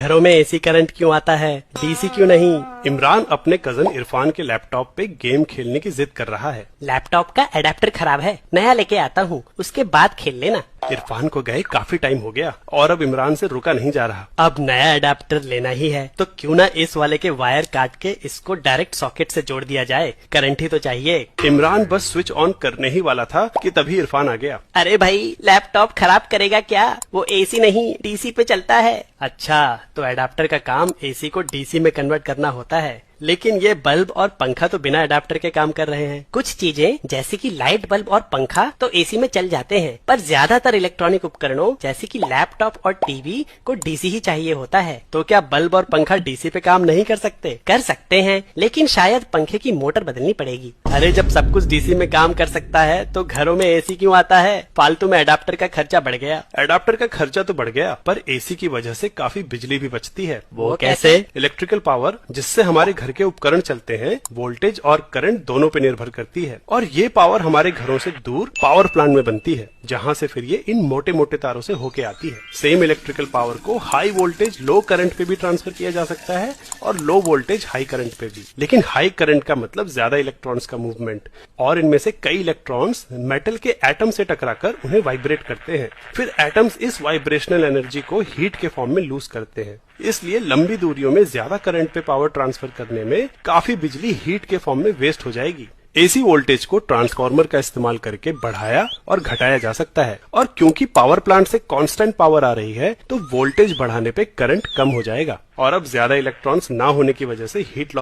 घरों में AC current क्यों आता है, डीसी क्यों नहीं? इमरान अपने कजन इरफान के लैपटॉप पे गेम खेलने की जिद कर रहा है। लैपटॉप का एडेप्टर खराब है, नया लेके आता हूँ, उसके बाद खेल लेना। इरफान को गए काफी टाइम हो गया और अब इमरान से रुका नहीं जा रहा। अब नया एडेप्टर लेना ही है तो क्यों ना इस वाले के वायर काट के इसको डायरेक्ट सॉकेट से जोड़ दिया जाए, करंट ही तो चाहिए। इमरान बस स्विच ऑन करने ही वाला था कि तभी इरफान आ गया। अरे भाई, लैपटॉप खराब करेगा क्या? वो एसी नहीं डीसी पे चलता है। अच्छा, तो एडाप्टर का काम एसी को डीसी में कन्वर्ट करना होता है, लेकिन ये बल्ब और पंखा तो बिना एडाप्टर के काम कर रहे हैं। कुछ चीजें जैसे कि लाइट बल्ब और पंखा तो एसी में चल जाते हैं, पर ज्यादातर इलेक्ट्रॉनिक उपकरणों जैसे कि लैपटॉप और टीवी को डीसी ही चाहिए होता है। तो क्या बल्ब और पंखा डीसी पे काम नहीं कर सकते? कर सकते हैं, लेकिन शायद पंखे की मोटर बदलनी पड़ेगी। अरे जब सब कुछ डीसी में काम कर सकता है तो घरों में एसी क्यों आता है? फालतू में एडाप्टर का खर्चा बढ़ गया। एडाप्टर का खर्चा तो बढ़ गया, पर एसी की वजह से काफी बिजली भी बचती है। वो कैसे? इलेक्ट्रिकल पावर जिससे हमारे घर के उपकरण चलते हैं, वोल्टेज और करंट दोनों पे निर्भर करती है, और ये पावर हमारे घरों से दूर पावर प्लांट में बनती है, जहाँ से फिर ये इन मोटे मोटे तारों से होके आती है। सेम इलेक्ट्रिकल पावर को हाई वोल्टेज लो करंट पे भी ट्रांसफर किया जा सकता है और लो वोल्टेज हाई करंट पे भी। लेकिन हाई करंट का मतलब ज्यादा इलेक्ट्रॉन्स का मूवमेंट, और इनमें से कई इलेक्ट्रॉन्स मेटल के एटम से टकराकर उन्हें वाइब्रेट करते हैं। फिर एटम्स इस वाइब्रेशनल एनर्जी को हीट के फॉर्म में लूज करते हैं। इसलिए लंबी दूरियों में ज्यादा करंट पे पावर ट्रांसफर करने में काफी बिजली हीट के फॉर्म में वेस्ट हो जाएगी। एसी वोल्टेज को ट्रांसफार्मर का इस्तेमाल करके बढ़ाया और घटाया जा सकता है, और क्योंकि पावर प्लांट से कांस्टेंट पावर आ रही है तो वोल्टेज बढ़ाने पे करंट कम हो जाएगा, और अब ज्यादा इलेक्ट्रॉन्स ना होने की वजह से हीट